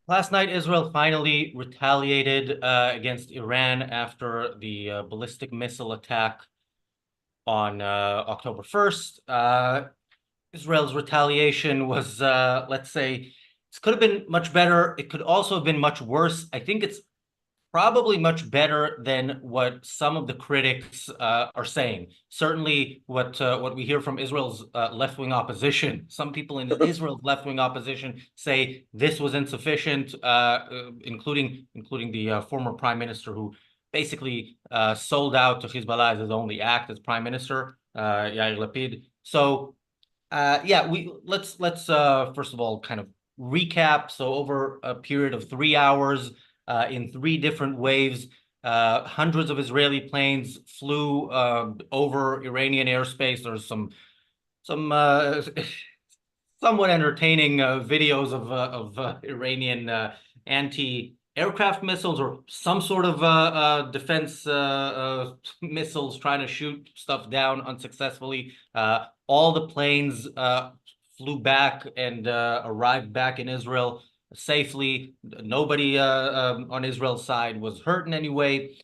Last night, Israel finally retaliated against Iran after the ballistic missile attack on October 1st. Israel's retaliation was, let's say, this could have been much better. It could also have been much worse. I think it's probably much better than what some of the critics are saying. Certainly, what we hear from Israel's left-wing opposition. Some people in Israel's left-wing opposition say this was insufficient, including the former prime minister who basically sold out to Hezbollah as his only act as prime minister, Yair Lapid. So yeah, we let's first of all kind of recap. So over a period of 3 hours, in three different waves, hundreds of Israeli planes flew over Iranian airspace. There's some somewhat entertaining videos of Iranian anti-aircraft missiles or some sort of defense missiles trying to shoot stuff down unsuccessfully. All the planes flew back and arrived back in Israel safely. Nobody on Israel's side was hurt in any way.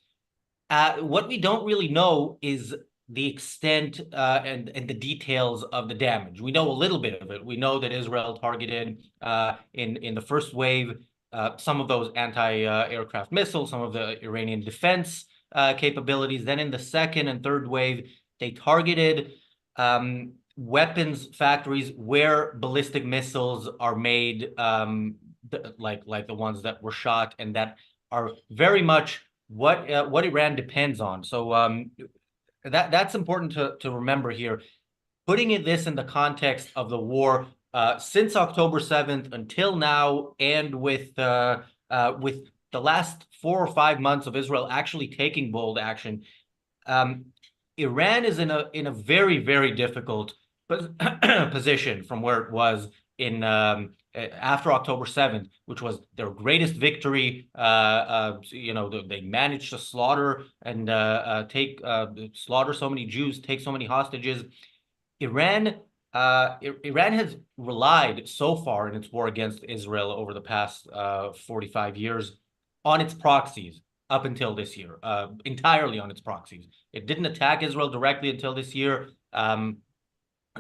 What we don't really know is the extent and the details of the damage. We know a little bit of it. We know that Israel targeted in the first wave some of those anti-aircraft missiles, some of the Iranian defense capabilities. Then in the second and third wave, they targeted weapons factories where ballistic missiles are made, like the ones that were shot and that are very much what Iran depends on. So that's important to remember here. Putting this in the context of the war since October 7th until now, and with the last 4 or 5 months of Israel actually taking bold action, Iran is in a very difficult position from where it was in after October 7th, which was their greatest victory. They managed to slaughter and slaughter so many Jews, take so many hostages. Iran Iran has relied so far in its war against Israel over the past 45 years on its proxies up until this year, entirely on its proxies. It didn't attack Israel directly until this year.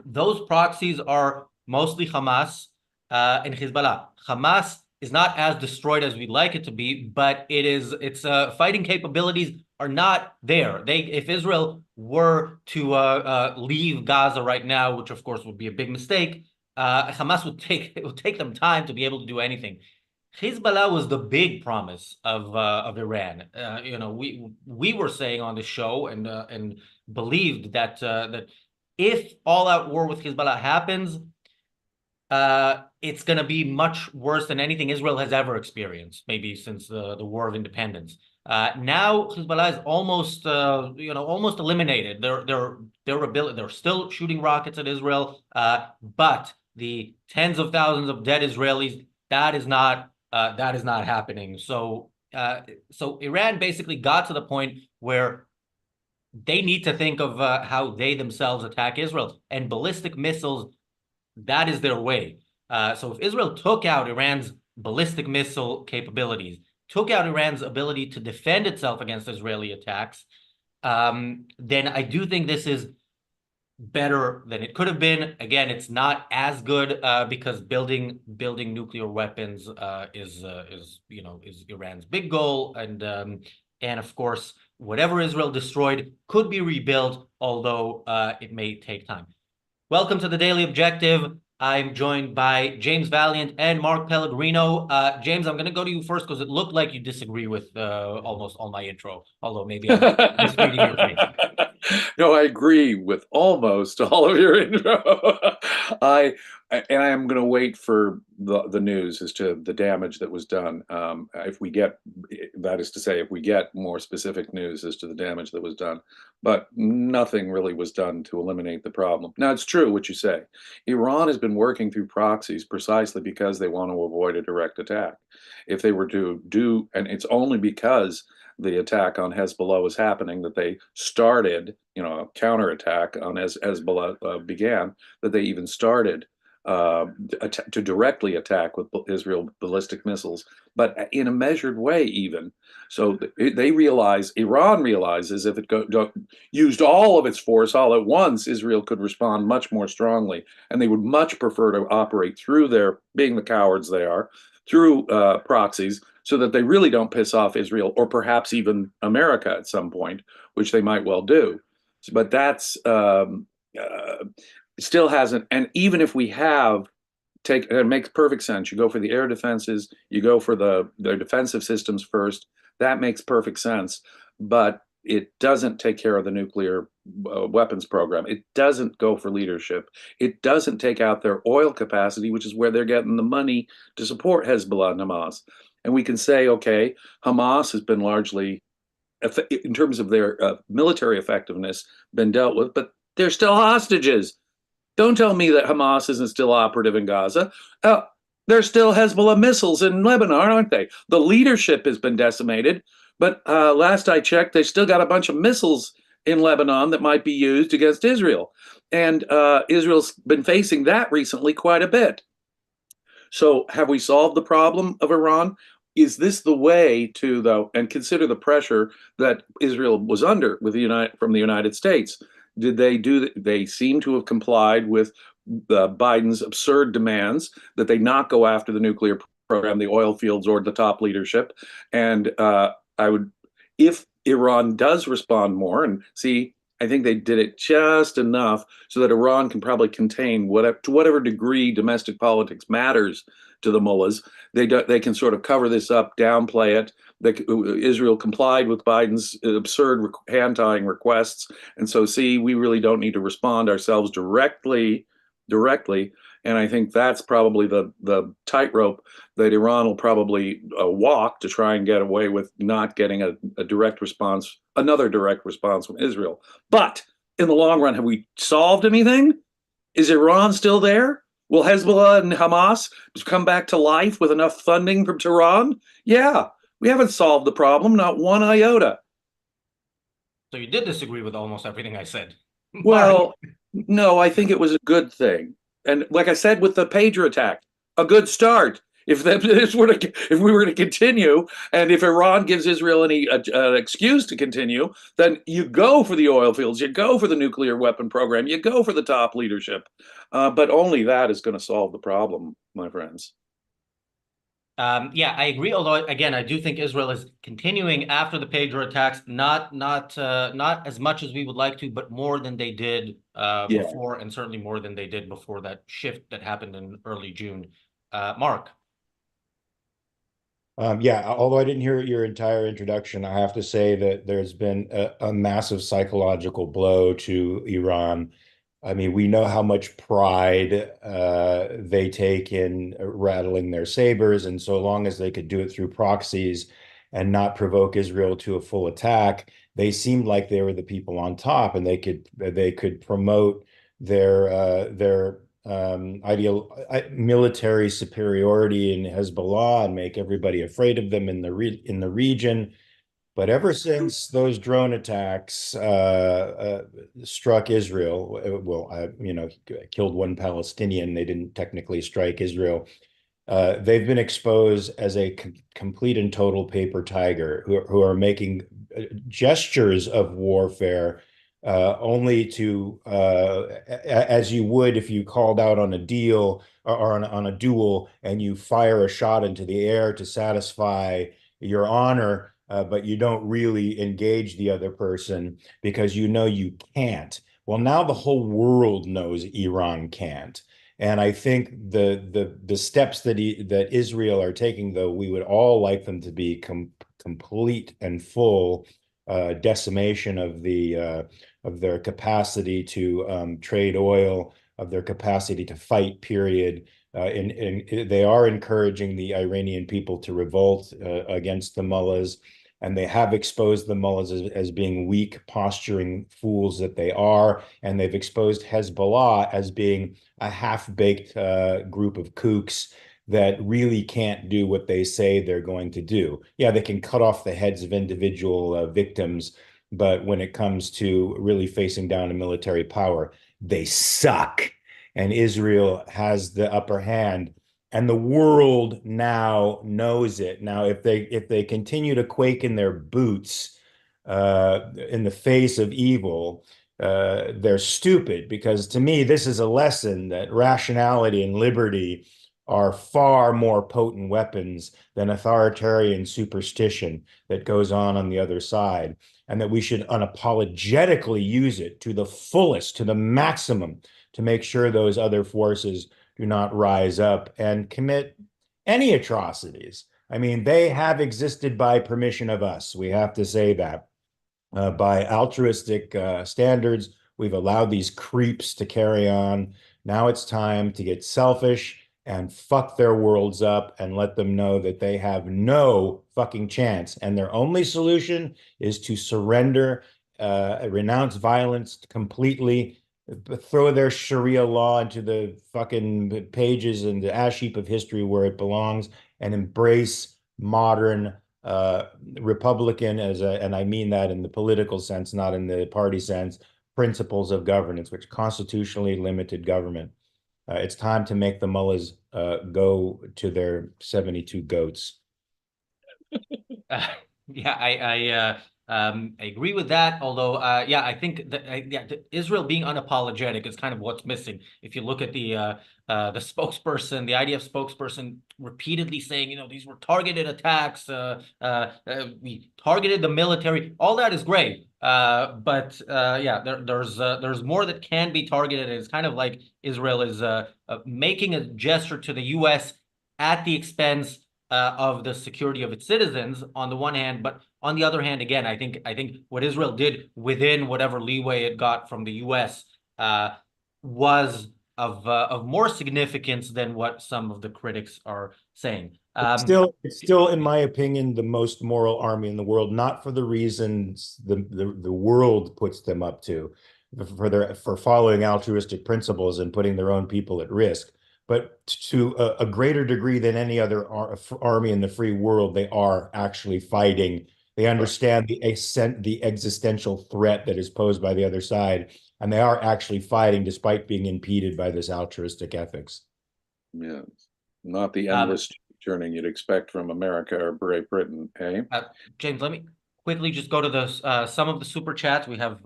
Those proxies are mostly Hamas and Hezbollah. Hamas is not as destroyed as we'd like it to be, but its fighting capabilities are not there. If Israel were to leave Gaza right now, which of course would be a big mistake, Hamas it would take them time to be able to do anything. Hezbollah was the big promise of Iran. We were saying on the show and believed that if all-out war with Hezbollah happens, it's going to be much worse than anything Israel has ever experienced, maybe since the War of Independence. Now Hezbollah is almost eliminated. Their ability, they're still shooting rockets at Israel, but the tens of thousands of dead Israelis, that is not happening. So Iran basically got to the point where they need to think of how they themselves attack Israel, and ballistic missiles, that is their way. So if Israel took out Iran's ballistic missile capabilities, took out Iran's ability to defend itself against Israeli attacks, then I do think this is better than it could have been. Again, it's not as good because building nuclear weapons is Iran's big goal, and of course whatever Israel destroyed could be rebuilt, although it may take time. Welcome to the Daily Objective. I'm joined by James Valliant and Mark Pellegrino. James, I'm going to go to you first because it looked like you disagree with almost all my intro, although maybe I'm misreading your face. No, I agree with almost all of your intro. I am going to wait for the news as to the damage that was done. If we get, that is to say, if we get more specific news as to the damage that was done, but nothing really was done to eliminate the problem. Now, it's true what you say. Iran has been working through proxies precisely because they want to avoid a direct attack. If they were to do, and it's only because the attack on Hezbollah was happening that they started, a counterattack on as Hezbollah began, that they even started to directly attack with Israel ballistic missiles, but in a measured way, even. So they realize, Iran realizes, if it used all of its force all at once, Israel could respond much more strongly, and they would much prefer to operate through their, being the cowards they are, through proxies, so that they really don't piss off Israel or perhaps even America at some point, which they might well do. But that's still hasn't. And even if we have it makes perfect sense. You go for the air defenses, you go for the defensive systems first. That makes perfect sense. But it doesn't take care of the nuclear weapons program. It doesn't go for leadership. It doesn't take out their oil capacity, which is where they're getting the money to support Hezbollah and Hamas. And we can say, okay, Hamas has been largely, in terms of their military effectiveness, been dealt with, but they're still hostages. Don't tell me that Hamas isn't still operative in Gaza. There's still Hezbollah missiles in Lebanon, aren't they? The leadership has been decimated, but last I checked, they still got a bunch of missiles in Lebanon that might be used against Israel. And Israel's been facing that recently quite a bit. So have we solved the problem of Iran? Is this the way to, though, and consider the pressure that Israel was under with from the United States? Did they do? They seem to have complied with Biden's absurd demands that they not go after the nuclear program, the oil fields, or the top leadership. And I would, if Iran does respond more, and see, I think they did it just enough so that Iran can probably contain whatever, to whatever degree domestic politics matters to the mullahs. They can sort of cover this up, downplay it. Israel complied with Biden's absurd hand-tying requests, and so see, we really don't need to respond ourselves directly. And I think that's probably the tightrope that Iran will probably walk to try and get away with not getting a direct response, another direct response from Israel. But in the long run, have we solved anything? Is Iran still there? Will Hezbollah and Hamas come back to life with enough funding from Tehran? Yeah, we haven't solved the problem, not one iota. So you did disagree with almost everything I said. Well, no, I think it was a good thing. And like I said, with the pager attack, a good start. If we were to continue, and if Iran gives Israel any excuse to continue, then you go for the oil fields, you go for the nuclear weapon program, you go for the top leadership. But only that is going to solve the problem, my friends. Yeah, I agree. Although, again, I do think Israel is continuing after the pager attacks, not as much as we would like to, but more than they did Yeah. before, and certainly more than they did before that shift that happened in early June. Mark. Yeah, although I didn't hear your entire introduction, I have to say that there's been a massive psychological blow to Iran. I mean, we know how much pride they take in rattling their sabers, and so long as they could do it through proxies and not provoke Israel to a full attack, they seemed like they were the people on top, and they could promote their military superiority in Hezbollah and make everybody afraid of them in the region. But ever since those drone attacks struck Israel, killed one Palestinian, they didn't technically strike Israel. They've been exposed as a complete and total paper tiger who are making gestures of warfare only to, as you would if you called out on a deal or on a duel and you fire a shot into the air to satisfy your honor, but you don't really engage the other person because you know you can't. Well, now the whole world knows Iran can't. And I think the steps that Israel are taking, though, we would all like them to be complete and full decimation of their capacity to trade oil, of their capacity to fight, period. And they are encouraging the Iranian people to revolt against the mullahs, and they have exposed the mullahs as being weak, posturing fools that they are, and they've exposed Hezbollah as being a half-baked group of kooks that really can't do what they say they're going to do. Yeah, they can cut off the heads of individual victims, but when it comes to really facing down a military power, they suck. and Israel has the upper hand. And the world now knows it. Now, if they continue to quake in their boots in the face of evil, they're stupid, because to me, this is a lesson that rationality and liberty are far more potent weapons than authoritarian superstition that goes on the other side, and that we should unapologetically use it to the fullest, to the maximum, to make sure those other forces do not rise up and commit any atrocities. I mean, they have existed by permission of us. We have to say that. By altruistic standards, we've allowed these creeps to carry on. Now it's time to get selfish and fuck their worlds up and let them know that they have no fucking chance. And their only solution is to surrender, renounce violence completely, throw their Sharia law into the fucking pages and the ash heap of history where it belongs, and embrace modern Republican, and I mean that in the political sense, not in the party sense, principles of governance, which constitutionally limited government. It's time to make the mullahs go to their 72 goats. Yeah, I agree with that. Although, yeah, I think that Israel being unapologetic is kind of what's missing. If you look at the spokesperson, the IDF spokesperson, repeatedly saying, you know, these were targeted attacks. We targeted the military. All that is great. But yeah, there's more that can be targeted. It's kind of like Israel is making a gesture to the U.S. at the expense of the security of its citizens on the one hand, but on the other hand, again, I think what Israel did within whatever leeway it got from the U.S. Was of more significance than what some of the critics are saying. It's still, in my opinion, the most moral army in the world, not for the reasons the world puts them up to, for following altruistic principles and putting their own people at risk, but to a greater degree than any other army in the free world, they are actually fighting. They understand the existential threat that is posed by the other side, and they are actually fighting despite being impeded by this altruistic ethics. Yeah, not the endless turning you'd expect from America or Great Britain, eh? James, let me quickly just go to the some of the super chats. We have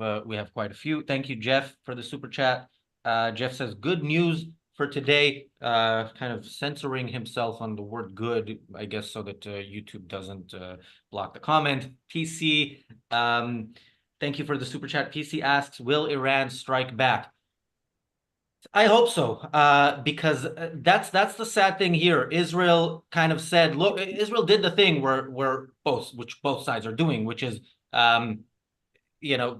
quite a few. Thank you, Jeff, for the super chat. Jeff says, "Good news for today." Kind of censoring himself on the word "good," I guess, so that YouTube doesn't block the comment. PC, thank you for the super chat. PC asks, "Will Iran strike back?" I hope so, because that's the sad thing here. Israel kind of said, look, Israel did the thing which both sides are doing, which is, you know,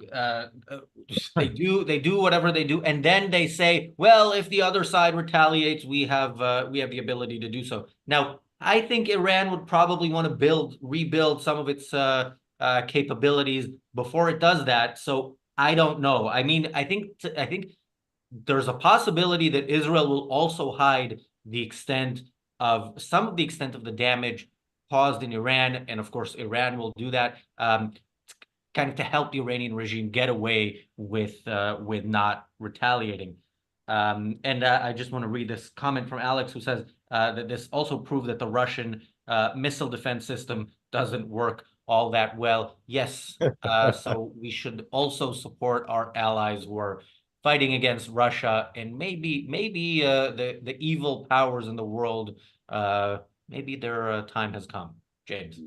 they do whatever they do, and then they say, well, if the other side retaliates, we have the ability to do so. Now, I think Iran would probably want to rebuild some of its capabilities before it does that. So I don't know. I mean, I think there's a possibility that Israel will also hide some of the extent of the damage caused in Iran, and of course, Iran will do that, kind of to help the Iranian regime get away with not retaliating. And I just want to read this comment from Alex, who says that this also proved that the Russian missile defense system doesn't work all that well. Yes, so we should also support our allies who are fighting against Russia, and maybe the evil powers in the world, maybe their time has come. James.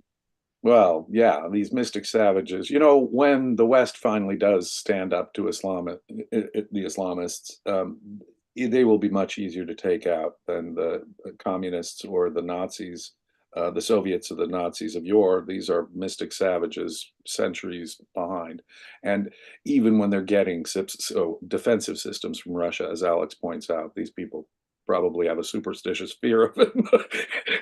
Well, yeah, these mystic savages. You know, when the West finally does stand up to the Islamists, they will be much easier to take out than the communists or the Nazis, the Soviets or the Nazis of yore. These are mystic savages centuries behind. And even when they're getting defensive systems from Russia, as Alex points out, these people probably have a superstitious fear of it.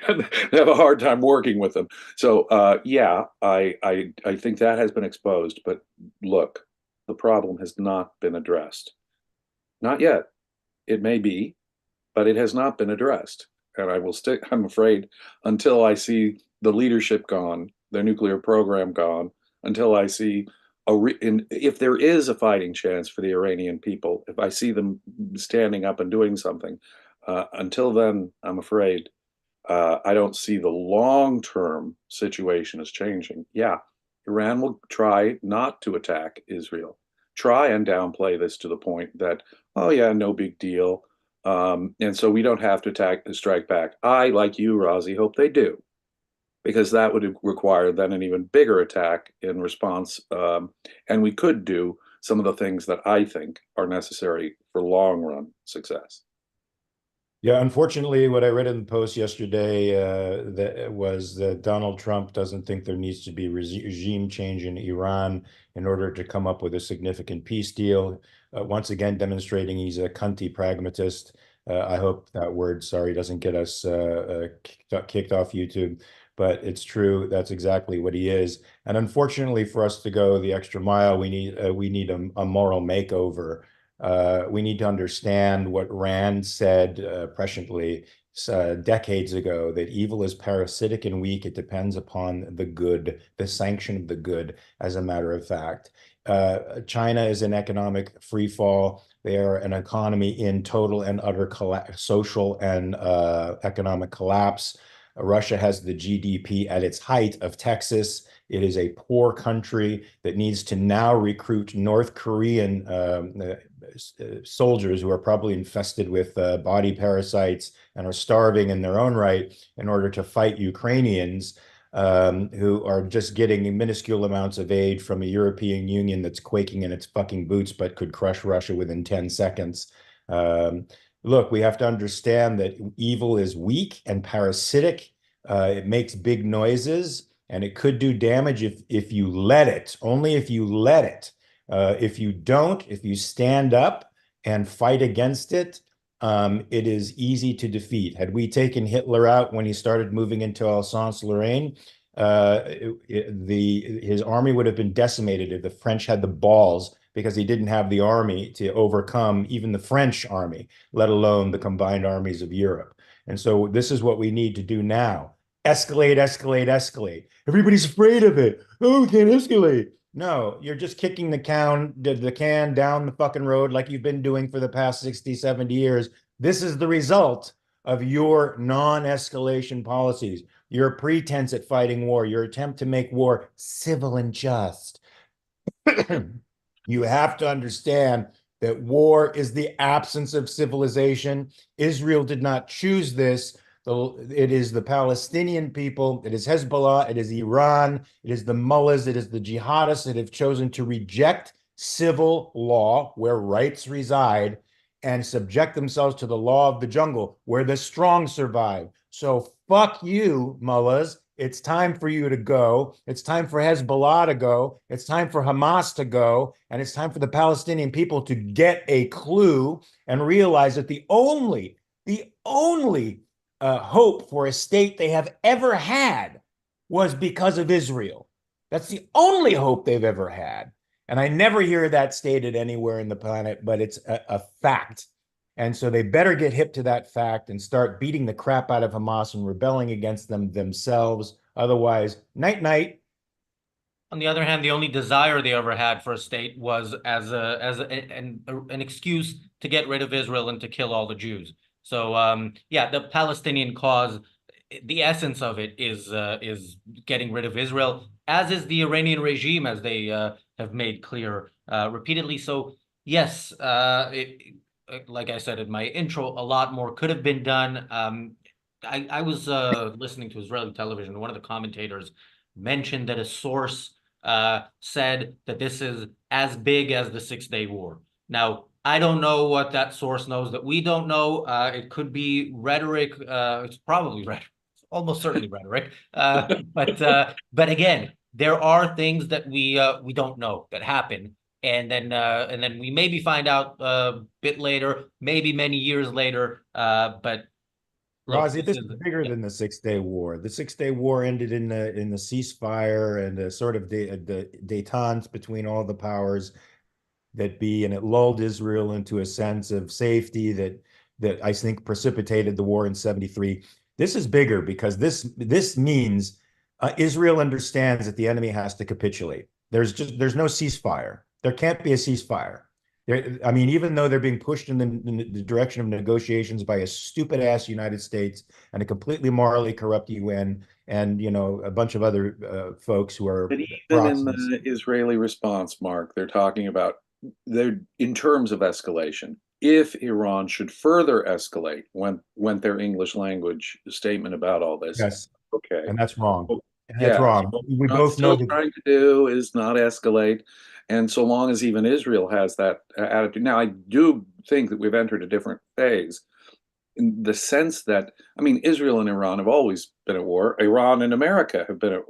And they have a hard time working with them. So yeah, I think that has been exposed. But look, the problem has not been addressed. Not yet. It may be, but it has not been addressed. And I will stick, I'm afraid, until I see the leadership gone, their nuclear program gone, until I see if there is a fighting chance for the Iranian people, if I see them standing up and doing something, until then, I'm afraid I don't see the long-term situation as changing. Yeah, Iran will try not to attack Israel, try and downplay this to the point that, oh yeah, no big deal. And so we don't have to strike back. I, like you, Razi, hope they do, because that would require then an even bigger attack in response. And we could do some of the things that I think are necessary for long run success. Yeah, unfortunately, what I read in the Post yesterday that was that Donald Trump doesn't think there needs to be regime change in Iran in order to come up with a significant peace deal. Once again, demonstrating he's a cunty pragmatist. I hope that word, sorry, doesn't get us kicked off YouTube, but it's true. That's exactly what he is. And unfortunately, for us to go the extra mile, we need a moral makeover. We need to understand what Rand said presciently decades ago, that evil is parasitic and weak. It depends upon the good, the sanction of the good, as a matter of fact. China is an economic free fall. They are an economy in total and utter social and economic collapse. Russia has the GDP at its height of Texas. It is a poor country that needs to now recruit North Korean soldiers who are probably infested with body parasites and are starving in their own right in order to fight Ukrainians who are just getting minuscule amounts of aid from a European Union that's quaking in its fucking boots but could crush Russia within 10 seconds. Look, we have to understand that evil is weak and parasitic. It makes big noises, and it could do damage if you let it, only if you let it. If you don't, if you stand up and fight against it, it is easy to defeat. Had we taken Hitler out when he started moving into Alsace-Lorraine, his army would have been decimated if the French had the balls, because he didn't have the army to overcome even the French army, let alone the combined armies of Europe. And so this is what we need to do now. Escalate, escalate, escalate. Everybody's afraid of it. Oh, we can't escalate. No, you're just kicking the can down the fucking road like you've been doing for the past 60, 70 years. This is the result of your non-escalation policies, your pretense at fighting war, your attempt to make war civil and just. You have to understand that war is the absence of civilization. Israel did not choose this. It is the Palestinian people, it is Hezbollah, it is Iran, it is the mullahs, it is the jihadists that have chosen to reject civil law where rights reside and subject themselves to the law of the jungle where the strong survive. So fuck you, mullahs. It's time for you to go. It's time for Hezbollah to go. It's time for Hamas to go. And it's time for the Palestinian people to get a clue and realize that the only hope for a state they have ever had was because of Israel. That's the only hope they've ever had. And I never hear that stated anywhere in the planet, but it's a fact. And so they better get hip to that fact and start beating the crap out of Hamas and rebelling against them themselves. Otherwise, night, night. On the other hand, the only desire they ever had for a state was as an excuse to get rid of Israel and to kill all the Jews. So yeah, the Palestinian cause, the essence of it is getting rid of Israel, as is the Iranian regime, as they have made clear repeatedly. So yes, like I said in my intro, a lot more could have been done. I was listening to Israeli television. One of the commentators mentioned that a source said that this is as big as the 6-Day War. Now, I don't know what that source knows that we don't know. It could be rhetoric. It's probably rhetoric. It's almost certainly rhetoric. But again, there are things that we don't know that happen, and then we maybe find out a bit later, maybe many years later. But look, Razi, this is bigger than the 6-Day War. The 6-Day War ended in the ceasefire and a sort of the détente between all the powers that be, and it lulled Israel into a sense of safety that I think precipitated the war in 73. This is bigger because this means Israel understands that the enemy has to capitulate. There's no ceasefire. There can't be a ceasefire. I mean, even though they're being pushed in the direction of negotiations by a stupid ass United States and a completely morally corrupt UN and a bunch of other folks who are But even in proxies. the Israeli response, Mark, they're talking about they're in terms of escalation. If Iran should further escalate, went their English language statement about all this. Yes, Okay. and that's wrong. And that's Yeah, wrong. what We we're both know still that. trying to do is not escalate. And so long as even Israel has that attitude. Now, I do think that we've entered a different phase in the sense that, I mean, Israel and Iran have always been at war. Iran and America have been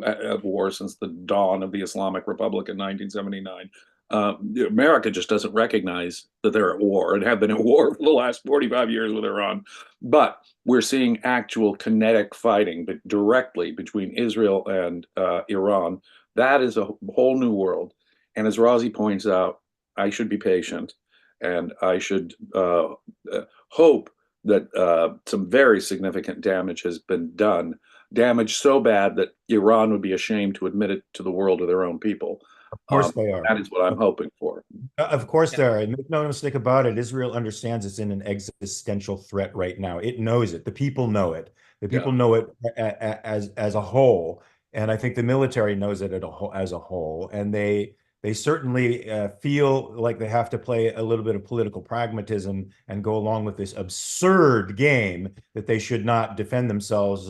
at war since the dawn of the Islamic Republic in 1979. America just doesn't recognize that they're at war and have been at war for the last 45 years with Iran. But we're seeing actual kinetic fighting but directly between Israel and Iran. That is a whole new world. And as Razi points out, I should be patient and I should hope that some very significant damage has been done, damage so bad that Iran would be ashamed to admit it to the world or their own people. Of course they are. That is what I'm hoping for. Of course they are. And make no mistake about it. Israel understands it's in an existential threat right now. It knows it. The people know it. The people know it as a whole. And I think the military knows it as a whole. And they certainly feel like they have to play a little bit of political pragmatism and go along with this absurd game that they should not defend themselves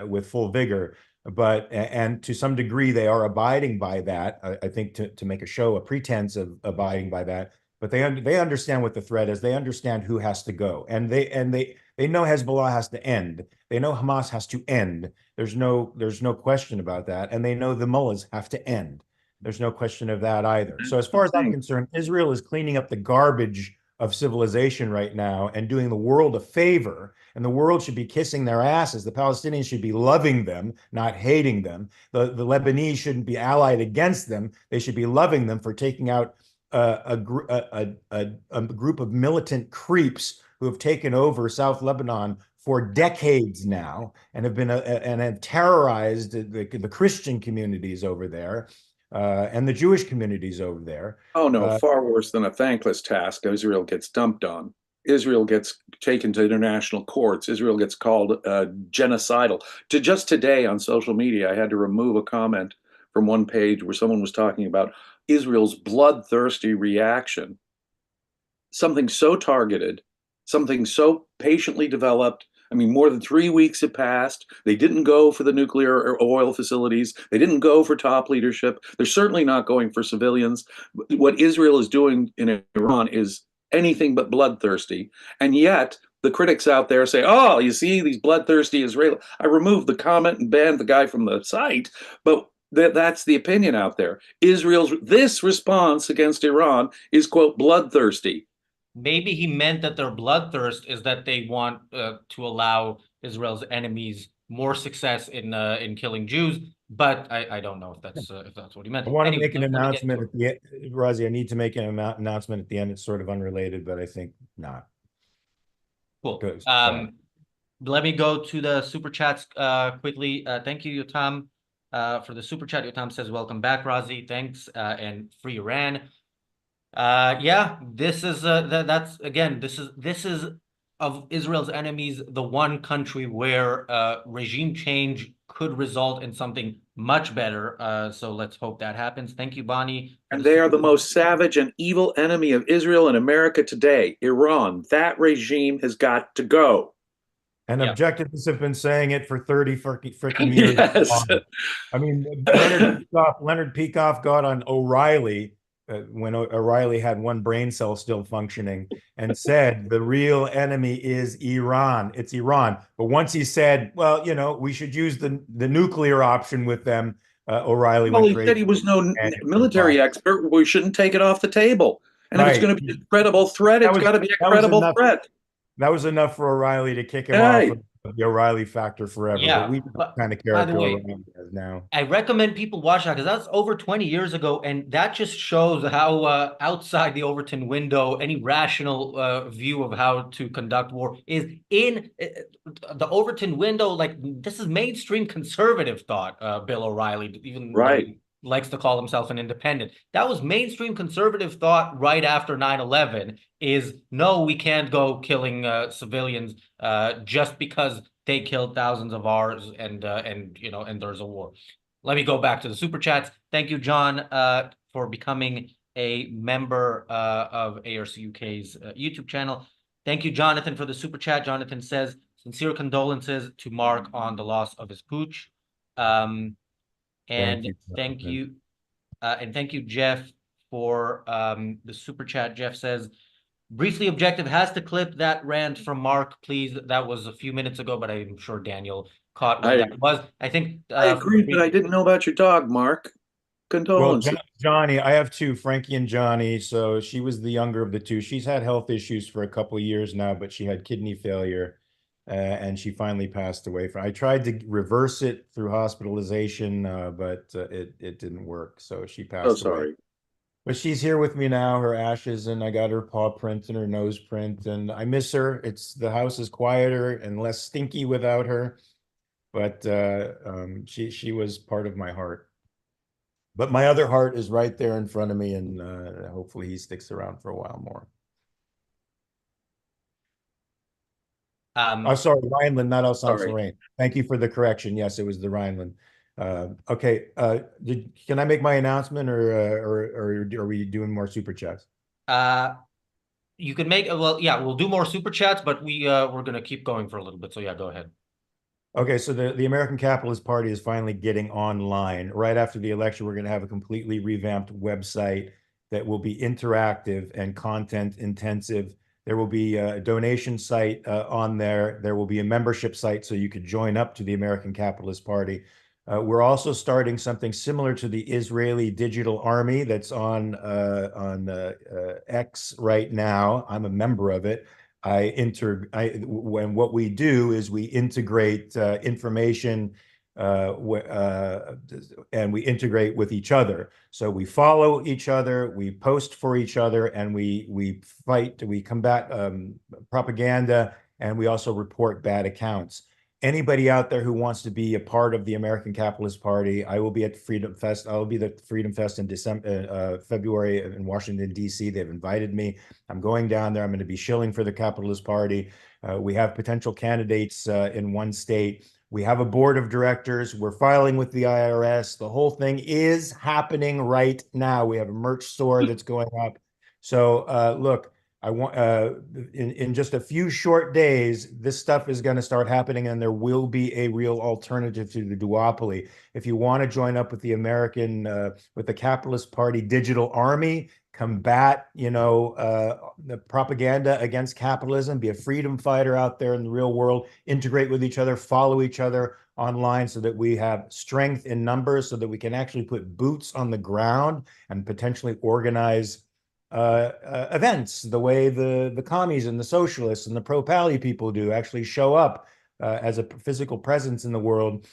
with full vigor. But and to some degree they are abiding by that. I think to make a pretense of abiding by that. But they understand what the threat is. They understand who has to go, and they know Hezbollah has to end. They know Hamas has to end. There's no question about that, and they know the mullahs have to end. There's no question of that either. So as far as I'm concerned, Israel is cleaning up the garbage of civilization right now and doing the world a favor, and the world should be kissing their asses. The Palestinians should be loving them, not hating them. The Lebanese shouldn't be allied against them. They should be loving them for taking out a group of militant creeps who have taken over South Lebanon for decades now and have terrorized the Christian communities over there. And the Jewish communities over there. Oh no, far worse than a thankless task. Israel gets dumped on. Israel gets taken to international courts. Israel gets called genocidal. Just today on social media, I had to remove a comment from one page where someone was talking about Israel's bloodthirsty reaction. Something so targeted, something so patiently developed. I mean, more than 3 weeks have passed. They didn't go for the nuclear or oil facilities. They didn't go for top leadership. They're certainly not going for civilians. What Israel is doing in Iran is anything but bloodthirsty. And yet, the critics out there say, oh, you see, these bloodthirsty Israelis. I removed the comment and banned the guy from the site, but that's the opinion out there. This response against Iran is, quote, bloodthirsty. Maybe he meant that their bloodthirst is that they want to allow Israel's enemies more success in killing Jews, but I don't know if that's what he meant. I want to Anyway, make an announcement at the end, Razi. I need to make an announcement at the end. It's sort of unrelated, but I think not. Cool. Let me go to the super chats quickly. Thank you, Yotam, for the super chat. Yotam says, "Welcome back, Razi. Thanks, and free Iran." Yeah, this is that's again, this is of Israel's enemies, the one country where regime change could result in something much better. So let's hope that happens. Thank you, Bonnie. And they are the most savage and evil enemy of Israel and America today, Iran. That regime has got to go. And objectivists have been saying it for 30 freaking years. Yes. I mean, Leonard Peikoff got on O'Reilly when O'Reilly had one brain cell still functioning and said the real enemy is Iran. It's Iran. But once he said, well, we should use the nuclear option with them, O'Reilly Well, went he crazy. said he was no military expert. We shouldn't take it off the table. And if it's going to be a credible threat, it's got to be a credible threat. That was enough for O'Reilly to kick him off of the O'Reilly factor forever. Yeah, but we kind of character O'Reilly has now. I recommend people watch that because that's over 20 years ago, and that just shows how outside the Overton window, any rational view of how to conduct war is in the Overton window. Like, this is mainstream conservative thought, Bill O'Reilly, even likes to call himself an independent. That was mainstream conservative thought right after 9/11 is, no, we can't go killing civilians just because they killed thousands of ours and there's a war. Let me go back to the super chats. Thank you, John, for becoming a member of ARCUK's YouTube channel. Thank you, Jonathan, for the super chat. Jonathan says, sincere condolences to Mark on the loss of his pooch. And thank you, Jeff, for the super chat. Jeff says, briefly objective has to clip that rant from Mark, please. That was a few minutes ago, but I'm sure Daniel caught what that was. I think I agree, but I didn't know about your dog, Mark. Condolences. Well, Johnny, I have two, Frankie and Johnny. So she was the younger of the two. She's had health issues for a couple of years now, but she had kidney failure, and she finally passed away. I tried to reverse it through hospitalization, but it didn't work. So she passed away. Sorry. But she's here with me now, her ashes, and I got her paw print and her nose print, and I miss her. The house is quieter and less stinky without her, but she was part of my heart. But my other heart is right there in front of me, and hopefully he sticks around for a while more. Sorry, Rhineland, not Alsace-Lorraine. Thank you for the correction. Yes, it was the Rhineland. Okay, can I make my announcement, or are we doing more super chats? You can make, well, yeah, we'll do more super chats, but we're going to keep going for a little bit. So yeah, go ahead. Okay, so the American Capitalist Party is finally getting online. Right after the election, we're going to have a completely revamped website that will be interactive and content intensive. There will be a donation site on there. There will be a membership site so you could join up to the American Capitalist Party. We're also starting something similar to the Israeli Digital Army that's on X right now. I'm a member of it. When what we do is we integrate information and we integrate with each other. So we follow each other, we post for each other, and we combat propaganda, and we also report bad accounts. Anybody out there who wants to be a part of the American Capitalist Party, I will be at Freedom Fest. I'll be at Freedom Fest in February in Washington, D.C. They've invited me. I'm going down there. I'm going to be shilling for the Capitalist Party. We have potential candidates in one state. We have a board of directors. We're filing with the IRS. The whole thing is happening right now. We have a merch store that's going up. So look, I want in just a few short days, this stuff is going to start happening, and there will be a real alternative to the duopoly. If you want to join up with with the Capitalist Party Digital Army, combat, the propaganda against capitalism, be a freedom fighter out there in the real world, integrate with each other, follow each other online so that we have strength in numbers, so that we can actually put boots on the ground and potentially organize events the way the commies and the socialists and the pro-pally people do, actually show up as a physical presence in the world.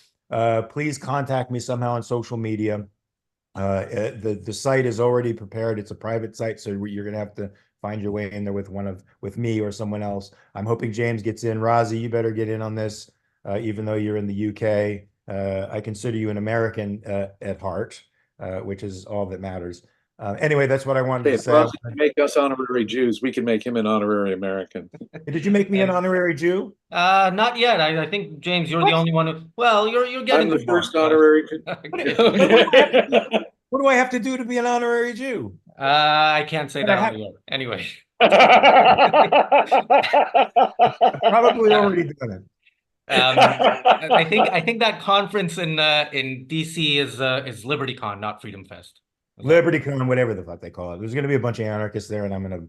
Please contact me somehow on social media. The site is already prepared. It's a private site, so you're going to have to find your way in there with me or someone else. I'm hoping James gets in. Razi, you better get in on this, even though you're in the UK. I consider you an American at heart, which is all that matters. Anyway, that's what I wanted to say. Razi can make us honorary Jews. We can make him an honorary American. Did you make me an honorary Jew? Not yet. I think, James, you're the only one who. Well, you're getting. I'm the first honorary. What do I have to do to be an honorary Jew? I can't say that on the air. Anyway. I've probably already done it. I think that conference in DC is LibertyCon, not Freedom Fest. LibertyCon, whatever the fuck they call it. There's going to be a bunch of anarchists there, and I'm gonna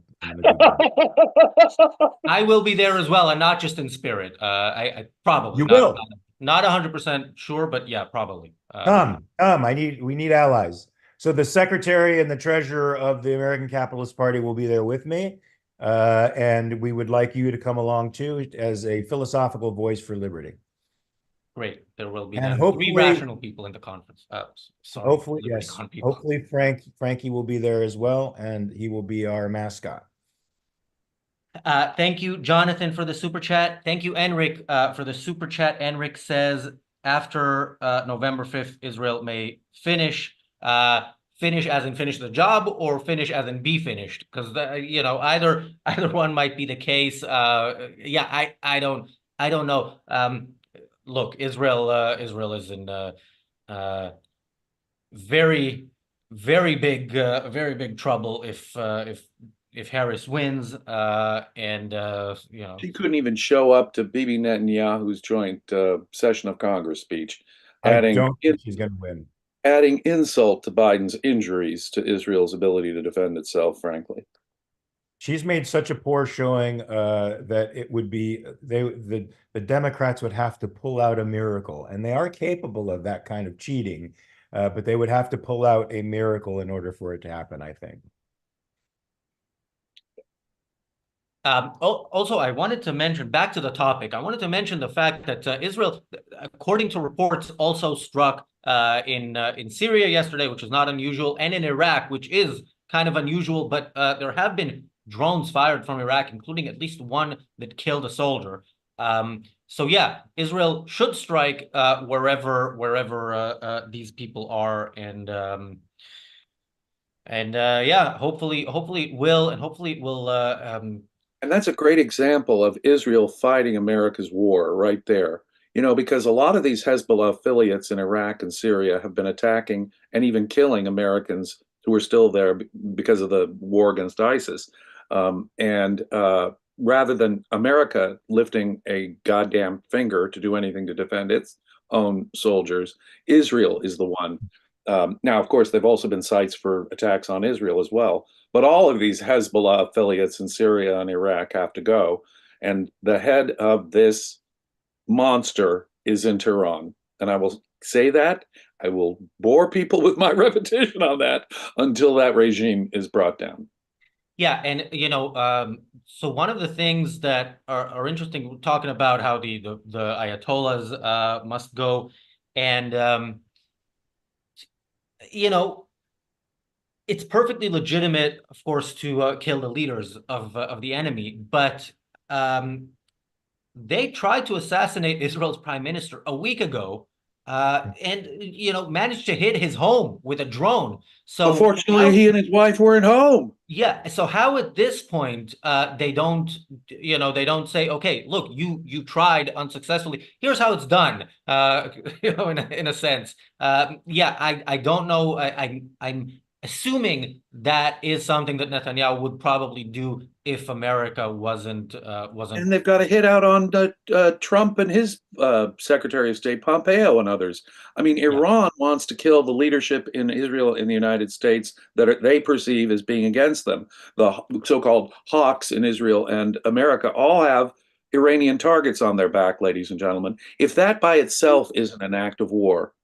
I will be there as well, and not just in spirit. I probably you will. Not 100% sure, but yeah, probably. Come. We need allies. So the secretary and the treasurer of the American Capitalist Party will be there with me, and we would like you to come along too as a philosophical voice for liberty. Great. There will be hopefully 3 rational people in the conference. Sorry. Hopefully, yes. Hopefully Frankie will be there as well, and he will be our mascot. Thank you, Jonathan, for the super chat. Thank you, Enric, for the super chat. Enric says, after November 5th, Israel may finish finish as in finish the job, or finish as in be finished, because either one might be the case. Yeah, I don't know. Look, Israel is in very very big trouble if Harris wins, She couldn't even show up to Bibi Netanyahu's joint session of Congress speech, I adding don't think she's going to win. adding insult to Biden's injuries to Israel's ability to defend itself, frankly. She's made such a poor showing that it would be the Democrats would have to pull out a miracle, and they are capable of that kind of cheating, but they would have to pull out a miracle in order for it to happen, I think. Also, I wanted to mention, back to the topic, I wanted to mention the fact that Israel, according to reports, also struck in Syria yesterday, which is not unusual, and in Iraq, which is kind of unusual, but there have been drones fired from Iraq, including at least one that killed a soldier. So yeah, Israel should strike wherever these people are, and yeah, hopefully it will, and hopefully it will. And that's a great example of Israel fighting America's war right there. Because a lot of these Hezbollah affiliates in Iraq and Syria have been attacking and even killing Americans who are still there because of the war against ISIS. And rather than America lifting a goddamn finger to do anything to defend its own soldiers, Israel is the one. Now, of course, they've also been sites for attacks on Israel as well. But all of these Hezbollah affiliates in Syria and Iraq have to go. And the head of this monster is in Tehran. And I will say that. I will bore people with my repetition on that until that regime is brought down. Yeah, and so one of the things that are interesting, talking about how the Ayatollahs must go, and it's perfectly legitimate, of course, to kill the leaders of the enemy, but they tried to assassinate Israel's prime minister a week ago, and managed to hit his home with a drone. So unfortunately, he and his wife weren't home. Yeah. So how at this point they don't say, okay, look, you tried unsuccessfully. Here's how it's done. In a sense. Yeah, I don't know. I'm assuming that is something that Netanyahu would probably do if America wasn't. And they've got a hit out on Trump and his Secretary of State Pompeo and others. I mean, Iran wants to kill the leadership in Israel and the United States that they perceive as being against them. The so-called hawks in Israel and America all have Iranian targets on their back, ladies and gentlemen. If that by itself isn't an act of war,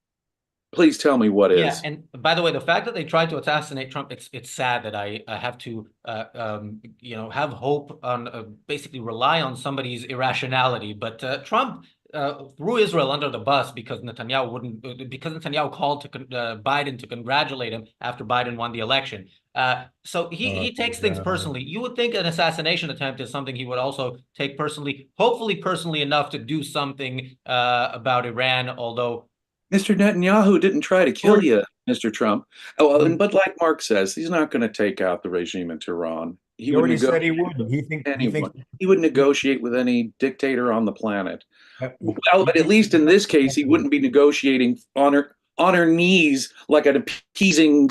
please tell me what is. Yeah, and by the way, the fact that they tried to assassinate Trump, it's sad that I have to have hope on basically rely on somebody's irrationality. But Trump threw Israel under the bus because Netanyahu called to Biden to congratulate him after Biden won the election. So he takes things personally. You would think an assassination attempt is something he would also take personally, hopefully personally enough to do something about Iran, although Mr. Netanyahu didn't try to kill you, Mr. Trump. But like Mark says, he's not going to take out the regime in Tehran. He already said he would. He would negotiate with any dictator on the planet. Well, but at least in this case, he wouldn't be negotiating on her knees like an appeasing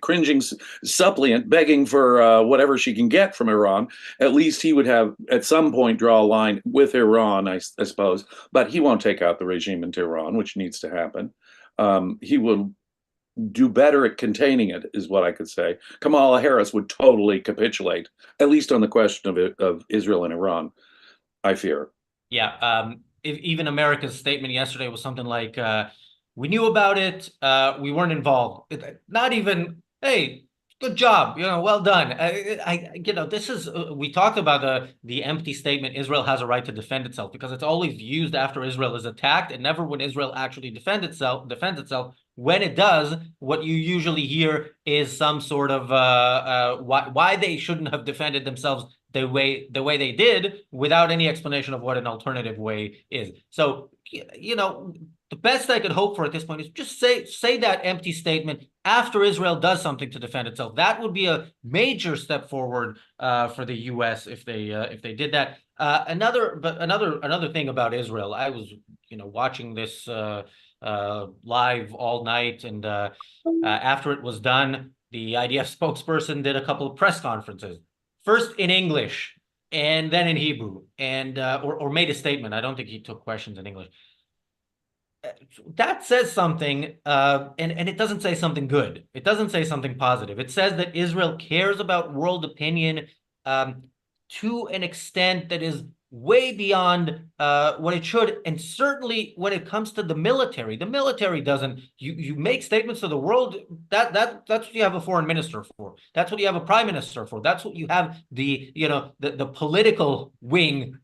cringing suppliant, begging for whatever she can get from Iran. At least he would have, at some point, draw a line with Iran, I suppose. But he won't take out the regime in Tehran, which needs to happen. He will do better at containing it, is what I could say. Kamala Harris would totally capitulate, at least on the question of Israel and Iran, I fear. Yeah, even America's statement yesterday was something like, we knew about it, we weren't involved. Not even, hey, good job, well done. This is, we talked about the empty statement, Israel has a right to defend itself, because it's always used after Israel is attacked and never when Israel actually defends itself. When it does, what you usually hear is some sort of why they shouldn't have defended themselves the way they did without any explanation of what an alternative way is. So, you know, the best I could hope for at this point is just say that empty statement after Israel does something to defend itself. That would be a major step forward for the U.S. if they did that. Another thing about Israel, I was watching this live all night, and after it was done, the IDF spokesperson did a couple of press conferences, first in English and then in Hebrew, and or made a statement. I don't think he took questions in English. That says something, and it doesn't say something good. It doesn't say something positive. It says that Israel cares about world opinion to an extent that is way beyond what it should. And certainly when it comes to the military doesn't. You make statements to the world. That's what you have a foreign minister for. That's what you have a prime minister for. That's what you have the political wing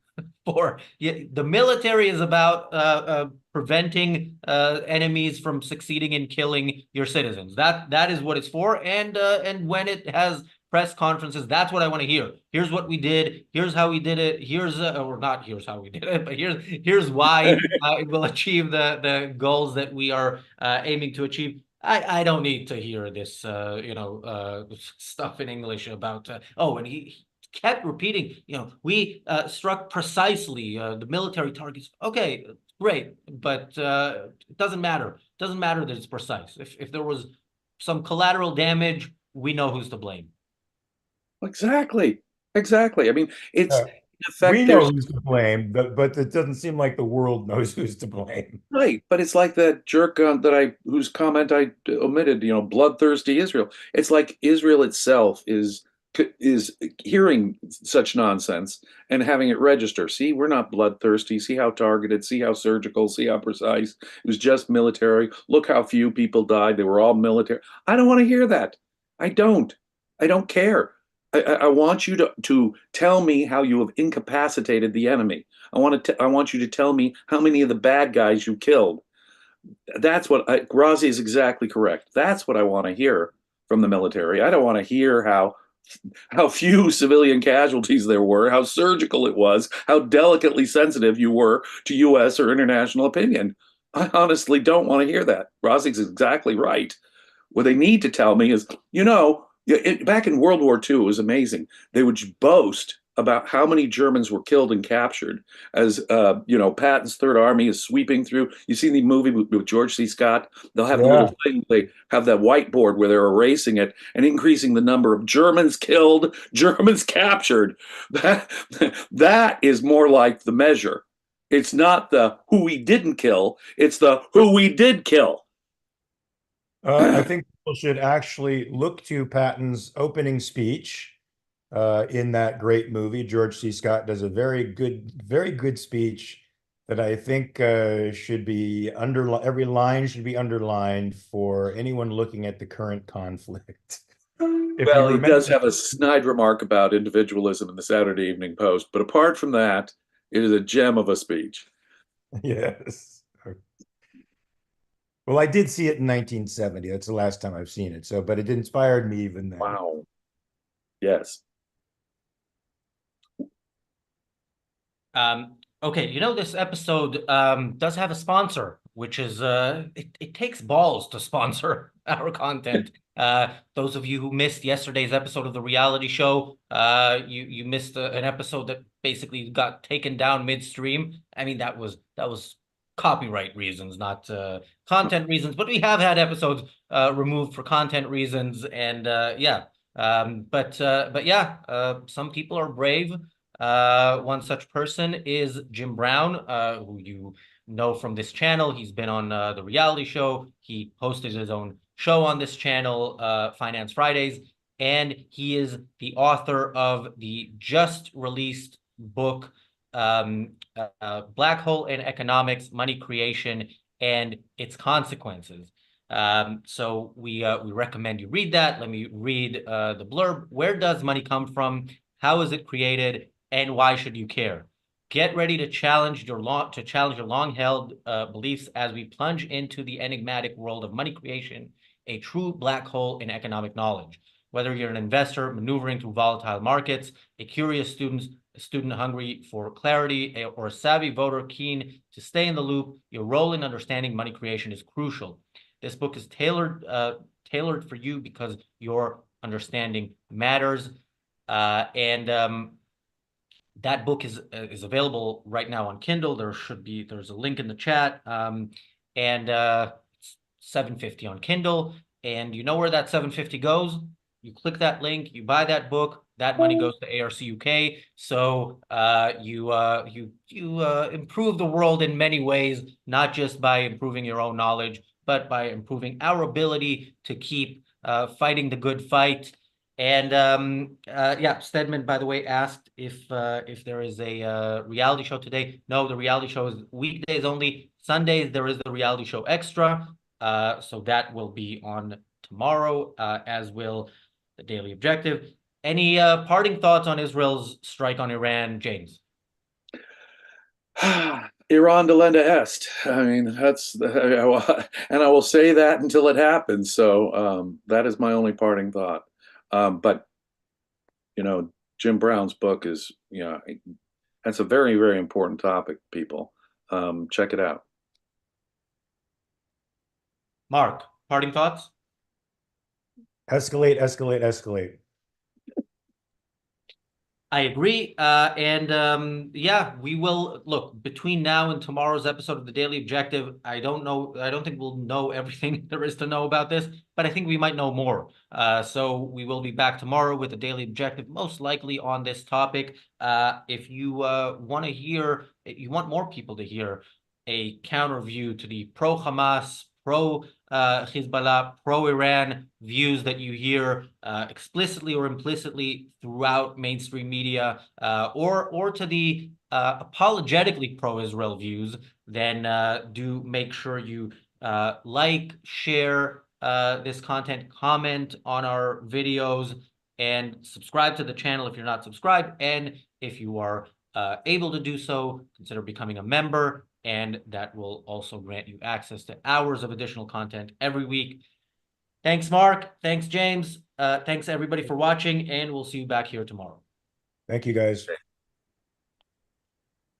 for. The military is about preventing enemies from succeeding in killing your citizens. That is what it's for. And when it has press conferences, that's what I want to hear. Here's what we did. Here's how we did it. Here's or not here's how we did it, but here's why it will achieve the goals that we are aiming to achieve. I don't need to hear this stuff in English about and he kept repeating, we struck precisely the military targets. Okay, great, but it doesn't matter. It doesn't matter that it's precise. If there was some collateral damage, we know who's to blame. Exactly. I mean, it's in effect, we know who's to blame, but it doesn't seem like the world knows who's to blame. Right, but it's like that jerk whose comment I omitted. Bloodthirsty Israel. It's like Israel itself is hearing such nonsense and having it register. See, we're not bloodthirsty. See how targeted. See how surgical. See how precise. It was just military. Look how few people died. They were all military. I don't want to hear that. I don't care. I want you to tell me how you have incapacitated the enemy. I want you to tell me how many of the bad guys you killed. That's what Razi is exactly correct. That's what I want to hear from the military. I don't want to hear how few civilian casualties there were, how surgical it was, how delicately sensitive you were to U.S. or international opinion. I honestly don't want to hear that. Razi's exactly right. What they need to tell me is, back in World War II, it was amazing. They would boast about how many Germans were killed and captured as, Patton's Third Army is sweeping through. You see the movie with George C. Scott? They'll have the little thing, they have that whiteboard where they're erasing it and increasing the number of Germans killed, Germans captured. That is more like the measure. It's not the who we didn't kill, it's the who we did kill. I think people should actually look to Patton's opening speech in that great movie. George C. Scott does a very good speech that I think should be underlined. Every line should be underlined for anyone looking at the current conflict. Well, he does have a snide remark about individualism in the Saturday Evening Post, but apart from that, it is a gem of a speech. Yes. Well, I did see it in 1970. That's the last time I've seen it. But it inspired me even then. Wow. Yes. Okay, this episode does have a sponsor, which is it takes balls to sponsor our content. Those of you who missed yesterday's episode of the reality show, you missed an episode that basically got taken down midstream. I mean, that was copyright reasons, not content reasons, but we have had episodes removed for content reasons, and some people are brave. One such person is Jim Brown, who you know from this channel. He's been on the reality show. He hosted his own show on this channel, Finance Fridays, and he is the author of the just released book, Black Hole in Economics, Money Creation and Its Consequences. So we recommend you read that. Let me read the blurb. Where does money come from? How is it created? And why should you care? Get ready to challenge your long-held beliefs as we plunge into the enigmatic world of money creation, a true black hole in economic knowledge. Whether you're an investor maneuvering through volatile markets, a curious student hungry for clarity, or a savvy voter keen to stay in the loop, your role in understanding money creation is crucial. This book is tailored for you because your understanding matters. That book is available right now on Kindle. There's a link in the chat. It's $7.50 on Kindle. And you know where that $7.50 goes? You click that link, you buy that book, that money goes to ARCUK. So you improve the world in many ways, not just by improving your own knowledge, but by improving our ability to keep fighting the good fight. And yeah, Stedman, by the way, asked if there is a reality show today. No, the reality show is weekdays only. Sundays there is the reality show extra. So that will be on tomorrow, as will the Daily Objective. Any parting thoughts on Israel's strike on Iran, James? Iran delenda est. I mean, and I will say that until it happens. So that is my only parting thought. But you know, Jim Brown's book is, you know, that's a very, very important topic, people. Check it out. Mark, parting thoughts? Escalate, escalate, escalate. I agree. Yeah, we will look between now and tomorrow's episode of the Daily Objective. I don't think we'll know everything there is to know about this, but I think we might know more. So we will be back tomorrow with the Daily Objective, most likely on this topic. If you want to hear, you want more people to hear a counter view to the pro-Hamas, pro-Hezbollah, pro-Iran views that you hear explicitly or implicitly throughout mainstream media, or to the apologetically pro-Israel views, then do make sure you like, share this content, comment on our videos, and subscribe to the channel if you're not subscribed. And if you are able to do so, consider becoming a member, and that will also grant you access to hours of additional content every week. Thanks, Mark. Thanks, James. Thanks, everybody, for watching, and we'll see you back here tomorrow. Thank you, guys.